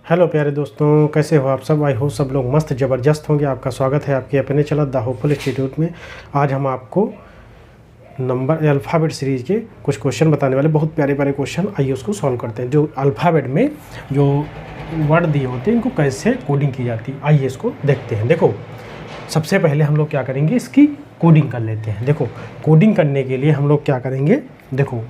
Hello प्यारे दोस्तों, कैसे हो आप सब। आई हो सब लोग मस्त ज़बरदस्त होंगे। आपका स्वागत है आपके अपने चैनल द होपफुल इंस्टीट्यूट में। आज हम आपको नंबर अल्फ़ाबेट सीरीज़ के कुछ क्वेश्चन बताने वाले, बहुत प्यारे प्यारे क्वेश्चन। आइए उसको सॉल्व करते हैं। जो अल्फ़ाबेट में जो वर्ड दिए होते हैं इनको कैसे कोडिंग की जाती है, आइए इसको देखते हैं। देखो, सबसे पहले हम लोग क्या करेंगे, इसकी कोडिंग कर लेते हैं। देखो, कोडिंग करने के लिए हम लोग क्या करेंगे, देखो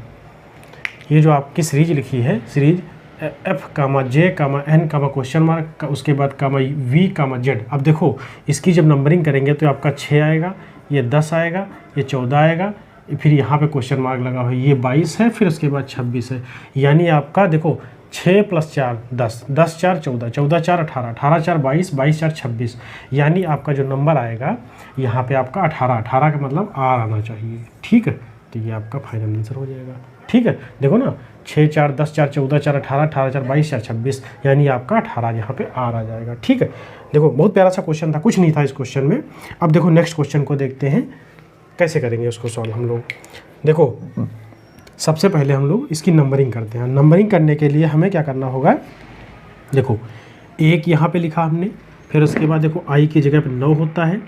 ये जो आपकी सीरीज लिखी है, series F, J, N, question mark, उसके बाद V, Z। अब देखो, इसकी जब नंबरिंग करेंगे तो आपका 6 आएगा, ये 10 आएगा, ये 14 आएगा, फिर यहाँ पे क्वेश्चन मार्क लगा हुआ है, ये 22 है, फिर उसके बाद 26 है। यानी आपका देखो 6 + 4 10, 10 4 14, 14 4 18, 18 4 22, 22 4 26। यानी आपका जो नंबर आएगा यहाँ पे आपका 18, 18 का मतलब R आना चाहिए। ठीक है, तो ये आपका फाइनल आंसर हो जाएगा। ठीक है, देखो ना, 6 4 10 4 14 4 18, 18 4 22 4 26, यानी आपका 18 यहाँ पे R आ जाएगा। ठीक है, देखो बहुत प्यारा सा क्वेश्चन था, कुछ नहीं था इस क्वेश्चन में। अब देखो नेक्स्ट क्वेश्चन को देखते हैं कैसे करेंगे उसको सॉल्व हम लोग। देखो, सबसे पहले हम लोग इसकी नंबरिंग करते हैं। नंबरिंग करने के लिए हमें क्या करना होगा, देखो 1 यहाँ पे लिखा हमने, फिर उसके बाद देखो I की जगह पे 9 होता है,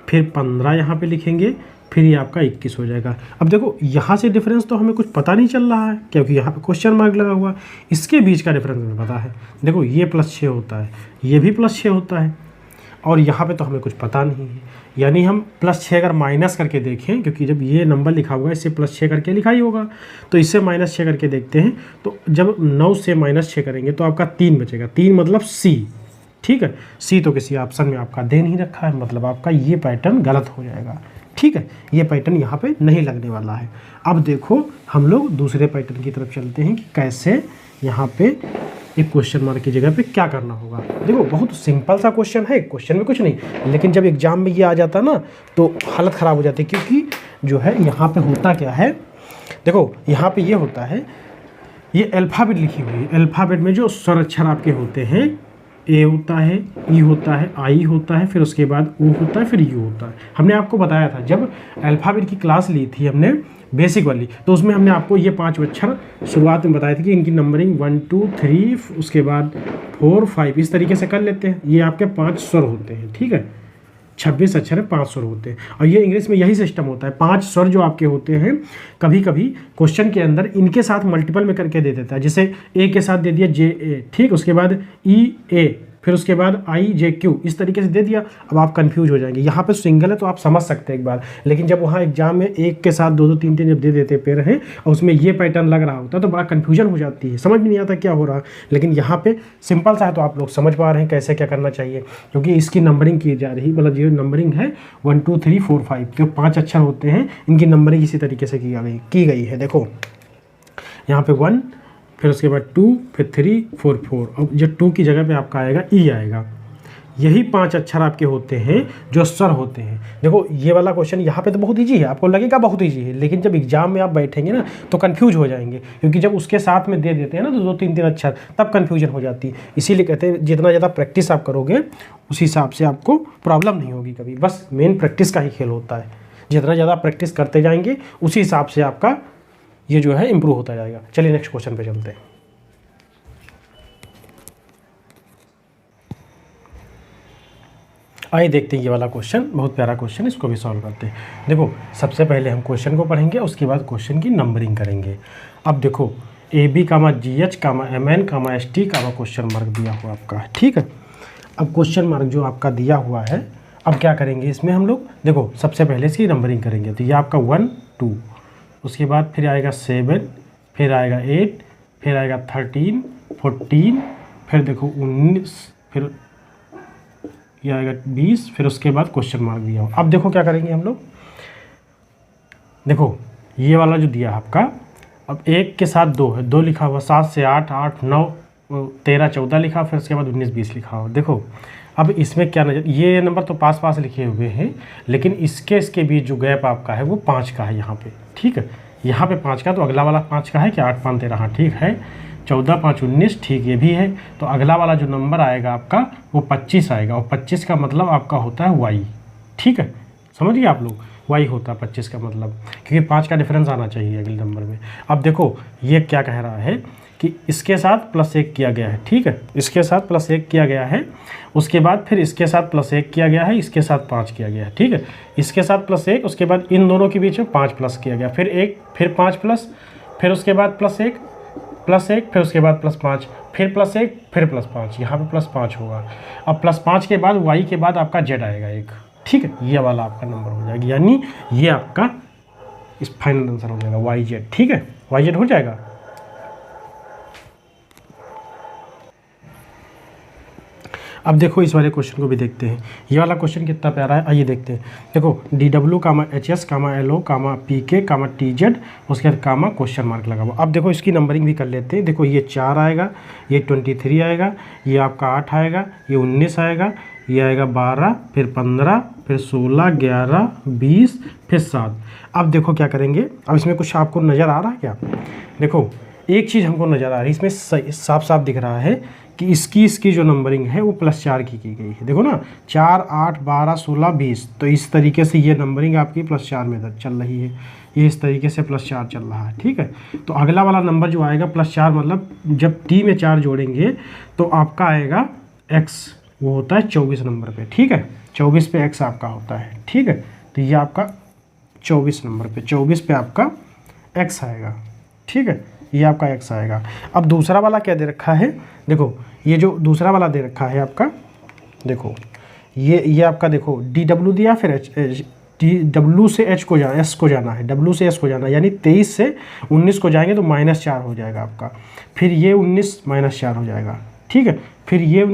फिर 15 यहाँ पे लिखेंगे, फिर ये आपका 21 हो जाएगा। अब देखो यहाँ से डिफरेंस तो हमें कुछ पता नहीं चल रहा है क्योंकि यहाँ पे क्वेश्चन मार्क लगा हुआ है। इसके बीच का डिफरेंस हमें पता है। देखो ये +6 होता है, ये भी +6 होता है, और यहाँ पे तो हमें कुछ पता नहीं है। यानी हम +6 अगर माइनस करके देखें, क्योंकि जब ये नंबर लिखा हुआ है इससे +6 करके लिखा ही होगा, तो इससे -6 करके देखते हैं। तो जब 9 से -6 करेंगे तो आपका 3 बचेगा। 3 मतलब C। ठीक है, C तो किसी ऑप्शन में आपका दे नहीं रखा है, मतलब आपका ये पैटर्न गलत हो जाएगा। ठीक है, ये पैटर्न यहाँ पे नहीं लगने वाला है। अब देखो हम लोग दूसरे पैटर्न की तरफ चलते हैं कि कैसे यहाँ पे एक क्वेश्चन मार्क की जगह पे क्या करना होगा। देखो बहुत सिंपल सा क्वेश्चन है, क्वेश्चन में कुछ नहीं, लेकिन जब एग्जाम में ये आ जाता ना तो हालत ख़राब हो जाती है। क्योंकि जो है यहाँ पे होता क्या है, देखो यहाँ पे ये होता है, ये अल्फ़ाबेट लिखी हुई है। अल्फ़ाबेट में जो स्वर अक्षर आपके होते हैं, A होता है, E होता है, I होता है, फिर उसके बाद O होता है, फिर U होता है। हमने आपको बताया था जब अल्फ़ाबेट की क्लास ली थी हमने बेसिक वाली, तो उसमें हमने आपको ये 5 अक्षर शुरुआत में बताए थे कि इनकी नंबरिंग 1 2 3, उसके बाद 4 5 इस तरीके से कर लेते हैं। ये आपके 5 स्वर होते हैं। ठीक है, 26 अक्षर है, 5 स्वर होते हैं। और ये इंग्लिश में यही सिस्टम होता है, 5 स्वर जो आपके होते हैं, कभी कभी क्वेश्चन के अंदर इनके साथ मल्टीपल में करके दे देता है। जैसे A के साथ दे दिया JA, ठीक, उसके बाद EA, फिर उसके बाद IJQ, इस तरीके से दे दिया। अब आप कंफ्यूज हो जाएंगे। यहाँ पे सिंगल है तो आप समझ सकते हैं एक बार, लेकिन जब वहाँ एग्जाम में एक के साथ 2 2 3 3 जब दे देते पेयर हैं और उसमें ये पैटर्न लग रहा होता है तो बड़ा कन्फ्यूजन हो जाती है, समझ में नहीं आता क्या हो रहा। लेकिन यहाँ पे सिंपल सा है तो आप लोग समझ पा रहे हैं कैसे क्या करना चाहिए, क्योंकि इसकी नंबरिंग की जा रही, मतलब ये नंबरिंग है 1 2 3 4 5, जो 5 अक्षर होते हैं इनकी नंबरिंग इसी तरीके से की गई है। देखो यहाँ पे 1, फिर उसके बाद 2, फिर 3 4 4, और जो 2 की जगह पे आपका आएगा E आएगा। यही 5 अक्षर आपके होते हैं जो स्वर होते हैं। देखो ये वाला क्वेश्चन यहाँ पे तो बहुत ईजी है, आपको लगेगा बहुत ईजी है, लेकिन जब एग्जाम में आप बैठेंगे ना तो कंफ्यूज हो जाएंगे, क्योंकि जब उसके साथ में दे देते हैं ना तो 2 3 3 अक्षर, तब कंफ्यूजन हो जाती है। इसीलिए कहते हैं जितना ज़्यादा प्रैक्टिस आप करोगे उस हिसाब से आपको प्रॉब्लम नहीं होगी कभी। बस मेन प्रैक्टिस का ही खेल होता है, जितना ज़्यादा प्रैक्टिस करते जाएंगे उसी हिसाब से आपका ये जो है इम्प्रूव होता जाएगा। चलिए नेक्स्ट क्वेश्चन पे चलते हैं। आइए देखते हैं ये वाला क्वेश्चन, बहुत प्यारा क्वेश्चन, इसको भी सॉल्व करते हैं। देखो सबसे पहले हम क्वेश्चन को पढ़ेंगे, उसके बाद क्वेश्चन की नंबरिंग करेंगे। अब देखो AB, GH, MN, ST, question mark दिया हुआ आपका। ठीक है, अब क्वेश्चन मार्क जो आपका दिया हुआ है, अब क्या करेंगे इसमें हम लोग, देखो सबसे पहले इसकी नंबरिंग करेंगे। तो ये आपका 1 2, उसके बाद फिर आएगा 7, फिर आएगा 8, फिर आएगा 13 14, फिर देखो 19, फिर ये आएगा 20, फिर उसके बाद क्वेश्चन मार्क दिया हो। अब देखो क्या करेंगे हम लोग, देखो ये वाला जो दिया आपका, अब 1 के साथ 2 है, 2 लिखा हुआ, 7 से 8 8 9 13 14 लिखा, फिर उसके बाद 19 20 लिखा हो। देखो अब इसमें क्या नजर, ये नंबर तो पास पास लिखे हुए हैं, लेकिन इसके बीच जो गैप आपका है वो 5 का है यहाँ पे। ठीक है, यहाँ पे 5 का, तो अगला वाला 5 का है कि 8 5 13, हाँ ठीक है, 14 5 19, ठीक ये भी है। तो अगला वाला जो नंबर आएगा आपका वो 25 आएगा, और 25 का मतलब आपका होता है Y। ठीक है, समझ गए आप लोग, Y होता है 25 का मतलब, क्योंकि 5 का डिफरेंस आना चाहिए अगले नंबर में। अब देखो ये क्या कह रहा है कि इसके साथ +1 किया गया है, ठीक है, इसके साथ +1 किया गया है, उसके बाद फिर इसके साथ +1 किया गया है, इसके साथ 5 किया गया है, ठीक है, इसके साथ +1, उसके बाद इन दोनों के बीच में 5 प्लस किया गया, फिर 1, फिर 5 प्लस, फिर उसके बाद +1, फिर उसके बाद +5, फिर +1, फिर +5, यहाँ पे +5 होगा। अब +5 के बाद y के बाद आपका z आएगा एक, ठीक है, ये वाला आपका नंबर हो जाएगा, यानी ये आपका इस फाइनल आंसर हो जाएगा YZ, ठीक है, YZ हो जाएगा। अब देखो इस वाले क्वेश्चन को भी देखते हैं, ये वाला क्वेश्चन कितना प्यारा है, आइए देखते हैं। देखो DW, HS, LO, PK, TZ, उसके बाद क्वेश्चन मार्क लगा हुआ। अब देखो इसकी नंबरिंग भी कर लेते हैं। देखो ये 4 आएगा, ये 23 आएगा, ये आपका 8 आएगा, ये 19 आएगा, ये आएगा 12, फिर 15, फिर 16, 11, 20, फिर 7। अब देखो क्या करेंगे, अब इसमें कुछ आपको नज़र आ रहा है क्या? देखो एक चीज़ हमको नज़र आ रही है, इसमें साफ साफ दिख रहा है कि इसकी जो नंबरिंग है वो +4 की गई है। देखो ना, 4, 8, 12, 16, 20, तो इस तरीके से ये नंबरिंग आपकी +4 में चल रही है, ये इस तरीके से +4 चल रहा है, ठीक है। तो अगला वाला नंबर जो आएगा +4, मतलब जब T में 4 जोड़ेंगे तो आपका आएगा X, वो होता है 24 नंबर पे, ठीक है, 24 पे X आपका होता है, ठीक है। तो ये आपका 24 नंबर पे, 24 पे आपका X आएगा, ठीक है, ये आपका X आएगा। अब दूसरा वाला क्या दे रखा है, देखो ये जो दूसरा वाला दे रखा है आपका, देखो ये आपका, देखो DW दिया, फिर W से S को जाना है, W से S को जाना है, यानी 23 से 19 को जाएंगे तो -4 हो जाएगा आपका, फिर ये 19 -4 हो जाएगा, ठीक है, फिर ये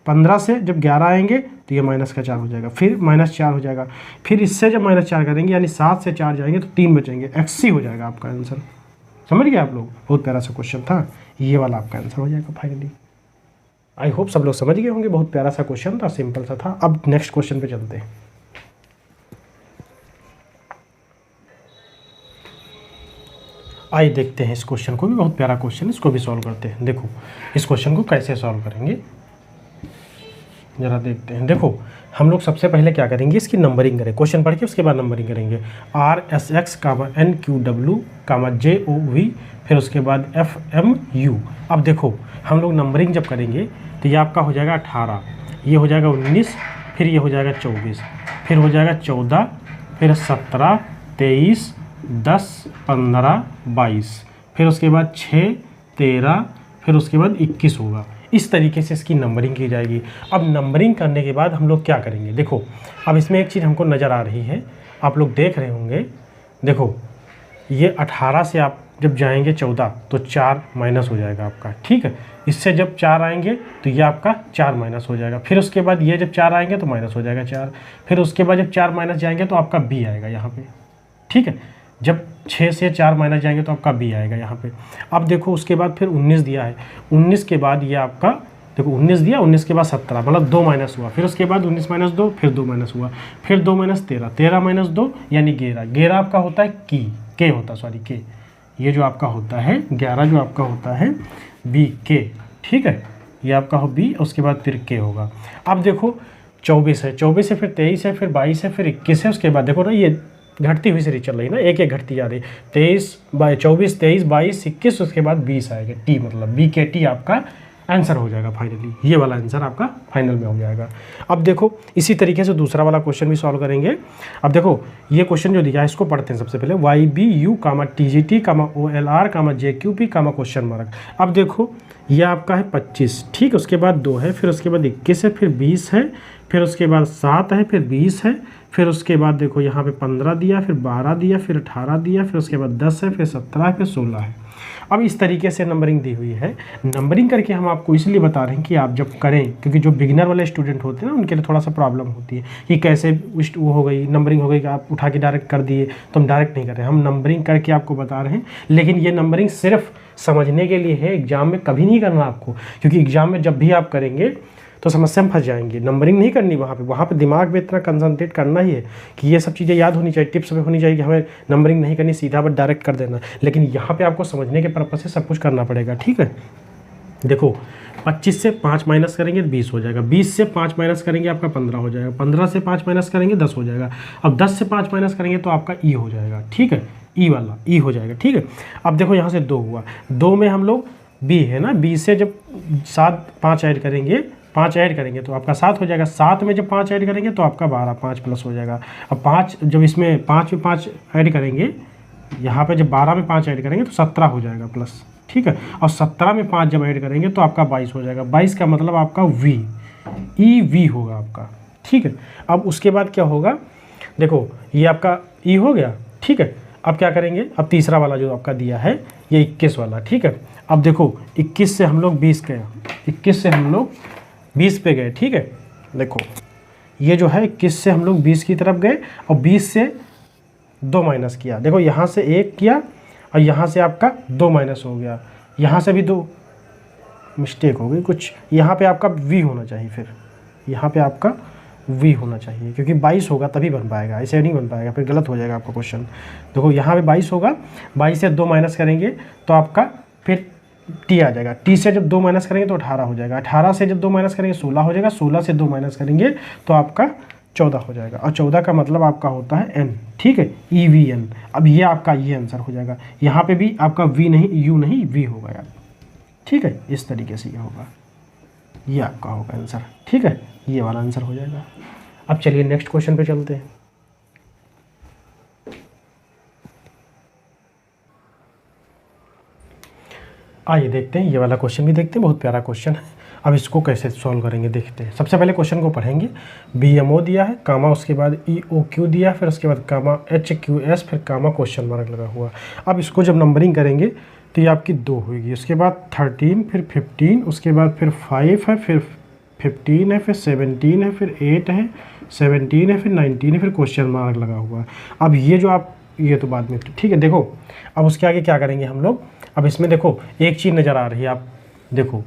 15 से जब 11 आएंगे तो ये -4 हो जाएगा, फिर -4 हो जाएगा, फिर इससे जब -4 करेंगे यानी 7 से 4 जाएंगे तो 3 बचेंगे, XC हो जाएगा आपका आंसर। समझ गए आप लोग? बहुत प्यारा सा क्वेश्चन था, ये वाला आपका आंसर हो जाएगा फाइनली। आई होप सब लोग समझ गए होंगे, बहुत प्यारा सा क्वेश्चन था, सिंपल सा था। अब नेक्स्ट क्वेश्चन पे चलते हैं। आइए देखते हैं इस क्वेश्चन को भी, बहुत प्यारा क्वेश्चन, इसको भी सॉल्व करते हैं। देखो इस क्वेश्चन को कैसे सॉल्व करेंगे ज़रा देखते हैं। देखो हम लोग सबसे पहले क्या करेंगे, इसकी नंबरिंग करें, क्वेश्चन पढ़ के उसके बाद नंबरिंग करेंगे। RSX, NQW, JOV, फिर उसके बाद FMU। अब देखो हम लोग नंबरिंग जब करेंगे तो ये आपका हो जाएगा 18, ये हो जाएगा 19, फिर ये हो जाएगा 24, फिर हो जाएगा 14, फिर 17, 23, 10, 15, 22, फिर उसके बाद 6, 13, फिर उसके बाद 21 होगा। इस तरीके से इसकी नंबरिंग की जाएगी। अब नंबरिंग करने के बाद हम लोग क्या करेंगे, देखो अब इसमें एक चीज़ हमको नज़र आ रही है, आप लोग देख रहे होंगे, देखो ये 18 से आप जब जाएंगे 14 तो 4 माइनस हो जाएगा आपका, ठीक है। इससे जब 4 आएंगे तो ये आपका 4 माइनस हो जाएगा, फिर उसके बाद ये जब 4 आएंगे तो माइनस हो जाएगा 4, फिर उसके बाद जब 4 माइनस जाएंगे तो आपका B आएगा यहाँ पे, ठीक है। जब 6 से 4 माइनस जाएंगे तो आपका B आएगा यहाँ पे। अब देखो उसके बाद फिर 19 दिया है, 19 के बाद ये आपका, देखो 19 दिया, 19 के बाद 17, मतलब 2 माइनस हुआ, फिर उसके बाद 19 - 2, फिर 2 माइनस हुआ, फिर 2 - 13, 13 - 2 यानी 11, 11 आपका होता है के होता, सॉरी के, ये जो आपका होता है 11 जो आपका होता है B के, ठीक है, ये आपका हो B, उसके बाद फिर के होगा। अब देखो 24 है, 24 से फिर 23 है, फिर 22 है, फिर 21 है, उसके बाद देखो ना ये घटती हुई सीरीज चल रही है ना, एक घटती जा रही, 24, 22, 21, उसके बाद 20 आएगा, T मतलब BKT आपका आंसर हो जाएगा फाइनली, ये वाला आंसर आपका फाइनल में हो जाएगा। अब देखो इसी तरीके से दूसरा वाला क्वेश्चन भी सॉल्व करेंगे। अब देखो ये क्वेश्चन जो दिया है इसको पढ़ते हैं सबसे पहले, YBU, TGT, OLR, JQP, question mark. अब देखो ये आपका है 25, ठीक, उसके बाद 2 है, फिर उसके बाद 21 है, फिर 20 है, फिर उसके बाद 7 है, फिर 20 है, फिर उसके बाद देखो यहाँ पे 15 दिया, फिर 12 दिया, फिर 18 दिया, फिर उसके बाद 10 है, फिर 17 है, फिर 16 है। अब इस तरीके से नंबरिंग दी हुई है। नंबरिंग करके हम आपको इसलिए बता रहे हैं कि आप जब करें, क्योंकि जो बिगिनर वाले स्टूडेंट होते हैं ना उनके लिए थोड़ा सा प्रॉब्लम होती है कि कैसे वो हो गई नंबरिंग हो गई कि आप उठा के डायरेक्ट कर दिए, तो हम डायरेक्ट नहीं कर रहे हैं, हम नंबरिंग करके आपको बता रहे हैं। लेकिन ये नंबरिंग सिर्फ समझने के लिए है, एग्जाम में कभी नहीं करना आपको, क्योंकि एग्जाम में जब भी आप करेंगे तो समस्या में फंस जाएंगे। नंबरिंग नहीं करनी वहाँ पे दिमाग में इतना कंसंट्रेट करना ही है कि ये सब चीज़ें याद होनी चाहिए, टिप्स में होनी चाहिए कि हमें नंबरिंग नहीं करनी, सीधा बस डायरेक्ट कर देना। लेकिन यहाँ पे आपको समझने के पर्पज़ से सब कुछ करना पड़ेगा, ठीक है। देखो 25 से 5 माइनस करेंगे 20 हो जाएगा, 20 से 5 माइनस करेंगे आपका 15 हो जाएगा, 15 से 5 माइनस करेंगे 10 हो जाएगा, अब 10 से 5 माइनस करेंगे तो आपका ई हो जाएगा, ठीक है, ई वाला ई हो जाएगा, ठीक है। अब देखो यहाँ से 2 हुआ, 2 में हम लोग बी है ना, बी से जब 7 5 ऐड करेंगे, 5 ऐड करेंगे तो आपका 7 हो जाएगा। 7 में जब 5 ऐड करेंगे तो आपका 12, 5 प्लस हो जाएगा। अब 5 जब इसमें 5 में 5 ऐड करेंगे, यहाँ पे जब 12 में 5 ऐड करेंगे तो 17 हो जाएगा प्लस, ठीक है। और 17 में 5 जब ऐड करेंगे तो आपका 22 हो जाएगा। 22 का मतलब आपका वी, ई वी होगा आपका, ठीक है। अब उसके बाद क्या होगा, देखो ये आपका ई हो गया, ठीक है। अब क्या करेंगे, अब तीसरा वाला जो आपका दिया है ये 21 वाला, ठीक है। अब देखो 21 से हम लोग 20 गए, 21 से हम लोग 20 पे गए, ठीक है। देखो ये जो है 21 से हम लोग 20 की तरफ गए और 20 से 2 माइनस किया। देखो यहाँ से 1 किया और यहाँ से आपका 2 माइनस हो गया, यहाँ से भी 2, मिस्टेक हो गई कुछ, यहाँ पे आपका v होना चाहिए, फिर यहाँ पे आपका v होना चाहिए, क्योंकि 22 होगा तभी बन पाएगा, ऐसे नहीं बन पाएगा, फिर गलत हो जाएगा आपका क्वेश्चन। देखो यहाँ पे 22 होगा, 22 से 2 माइनस करेंगे तो आपका फिर t आ जाएगा। t से जब 2 माइनस करेंगे तो 18 हो जाएगा, 18 से जब 2 माइनस करेंगे 16 हो जाएगा, 16 से 2 माइनस करेंगे तो आपका 14 हो जाएगा। और 14 का मतलब आपका होता है n, ठीक है, EVN। अब ये आपका ये आंसर हो जाएगा। यहाँ पे भी आपका v नहीं, u नहीं, v होगा यार, ठीक है। इस तरीके से ये होगा, ये आपका होगा आंसर, ठीक है, ये वाला आंसर हो जाएगा। अब चलिए नेक्स्ट क्वेश्चन पे चलते हैं। आइए देखते हैं, ये वाला क्वेश्चन भी देखते हैं, बहुत प्यारा क्वेश्चन है। अब इसको कैसे सॉल्व करेंगे देखते हैं। सबसे पहले क्वेश्चन को पढ़ेंगे। BMO दिया है, कामा उसके बाद EOQ दिया, फिर उसके बाद कामा HQS, फिर कामा क्वेश्चन मार्क लगा हुआ। अब इसको जब नंबरिंग करेंगे तो ये आपकी 2 होगी, उसके बाद 13, फिर 15, उसके बाद फिर 5 है, फिर 15 है, फिर 17 है, फिर 8 है, 17 है, फिर 19 है, फिर क्वेश्चन मार्क लगा हुआ है। अब ये जो आप, ये तो बाद में, ठीक है। देखो अब उसके आगे क्या करेंगे हम लोग। अब इसमें देखो एक चीज़ नज़र आ रही है, आप देखो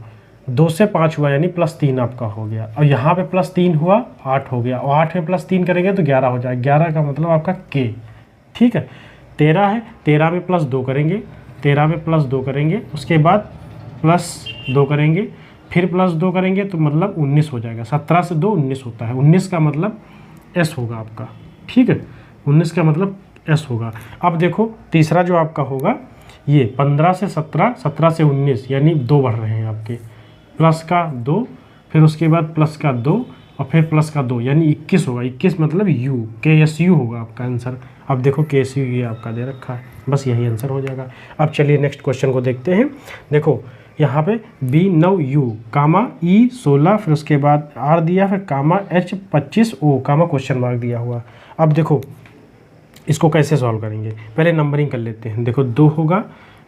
2 से 5 हुआ यानी +3 आपका हो गया, और यहाँ पे +3 हुआ 8 हो गया, और 8 में +3 करेंगे तो 11 हो जाएगा। 11 का मतलब आपका K, ठीक है। 13 है, 13 में +2 करेंगे, 13 में +2 करेंगे, उसके बाद +2 करेंगे, फिर +2 करेंगे तो मतलब 19 हो जाएगा। 17 से 2 19 होता है, 19 का मतलब S होगा आपका, ठीक है, 19 का मतलब S होगा। अब देखो तीसरा जो आपका होगा ये 15 से 17, 17 से 19 यानी 2 बढ़ रहे हैं आपके, प्लस का 2, फिर उसके बाद प्लस का 2 और फिर प्लस का 2 यानी 21 होगा। 21 मतलब U, KSU होगा आपका आंसर। अब देखो KSU ये आपका दे रखा है, बस यही आंसर हो जाएगा। अब चलिए नेक्स्ट क्वेश्चन को देखते हैं। देखो यहाँ पे B9U, कामा E 16, फिर उसके बाद R दिया, फिर कामा H 25O, कामा क्वेश्चन मार्क दिया हुआ। अब देखो इसको कैसे सॉल्व करेंगे, पहले नंबरिंग कर लेते हैं। देखो 2 होगा,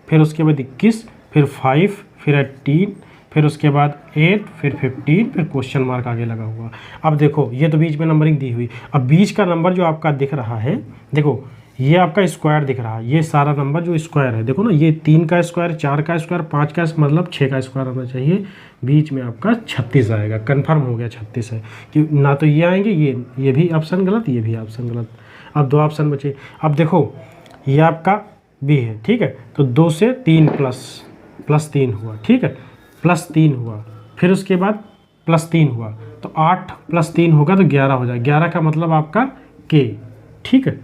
फिर उसके बाद 21, फिर 5, फिर 18, फिर उसके बाद 8, फिर 15, फिर क्वेश्चन मार्क आगे लगा हुआ। अब देखो ये तो बीच में नंबरिंग दी हुई। अब बीच का नंबर जो आपका दिख रहा है, देखो ये आपका स्क्वायर दिख रहा है, ये सारा नंबर जो स्क्वायर है, देखो ना, ये 3 का स्क्वायर, 4 का स्क्वायर, 5 का मतलब 6 का स्क्वायर आना चाहिए। बीच में आपका 36 आएगा, कन्फर्म हो गया 36 है, कि ना तो ये आएंगे, ये भी ऑप्शन गलत, ये भी ऑप्शन गलत। अब 2 ऑप्शन बचे। अब देखो ये आपका B है, ठीक है, तो 2 से 3 प्लस 3 हुआ, ठीक है, +3 हुआ, फिर उसके बाद +3 हुआ, तो 8 + 3 होगा तो 11 हो जाएगा। 11 का मतलब आपका K, ठीक है,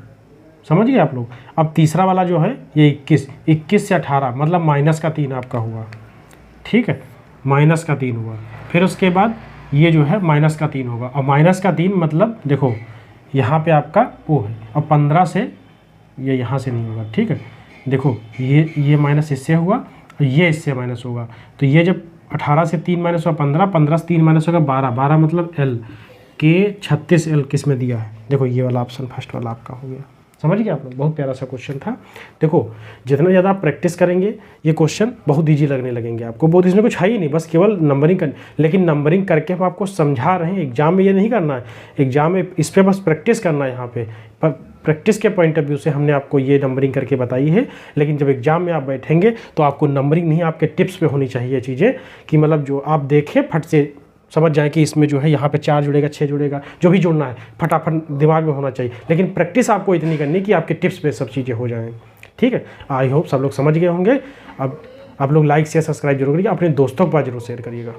समझ गए आप लोग। अब तीसरा वाला जो है ये 21, 21 से 18 मतलब -3 आपका हुआ, ठीक है, -3 हुआ। फिर उसके बाद ये जो है -3 होगा, और -3 मतलब देखो यहाँ पे आपका O है, और 15 से ये यहाँ से नहीं होगा, ठीक है। देखो ये माइनस इससे हुआ, और ये इससे माइनस होगा, तो ये जब 18 से 3 माइनस हुआ 15, 15 से 3 माइनस होगा 12, 12 मतलब L, K 36 L किस में दिया है। देखो ये वाला ऑप्शन फर्स्ट वाला आपका हो गया। समझ गए आप लोग, बहुत प्यारा सा क्वेश्चन था। देखो जितना ज़्यादा आप प्रैक्टिस करेंगे ये क्वेश्चन बहुत ईजी लगने लगेंगे आपको, बहुत इसमें कुछ है ही नहीं, बस केवल नंबरिंग कर। लेकिन नंबरिंग करके हम आपको समझा रहे हैं, एग्जाम में ये नहीं करना है, एग्जाम में इस पर बस प्रैक्टिस करना है। यहाँ पे पर प्रैक्टिस के पॉइंट ऑफ व्यू से हमने आपको ये नंबरिंग करके बताई है, लेकिन जब एग्जाम में आप बैठेंगे तो आपको नंबरिंग नहीं, आपके टिप्स पे होनी चाहिए चीज़ें, कि मतलब जो आप देखें फट से समझ जाए कि इसमें जो है यहाँ पे 4 जुड़ेगा, 6 जुड़ेगा, जो भी जुड़ना है फटाफट दिमाग में होना चाहिए। लेकिन प्रैक्टिस आपको इतनी करनी कि आपके टिप्स पे सब चीज़ें हो जाएं, ठीक है। आई होप सब लोग समझ गए होंगे। अब आप लोग लाइक शेयर सब्सक्राइब जरूर करिएगा, अपने दोस्तों के पास जरूर शेयर करिएगा।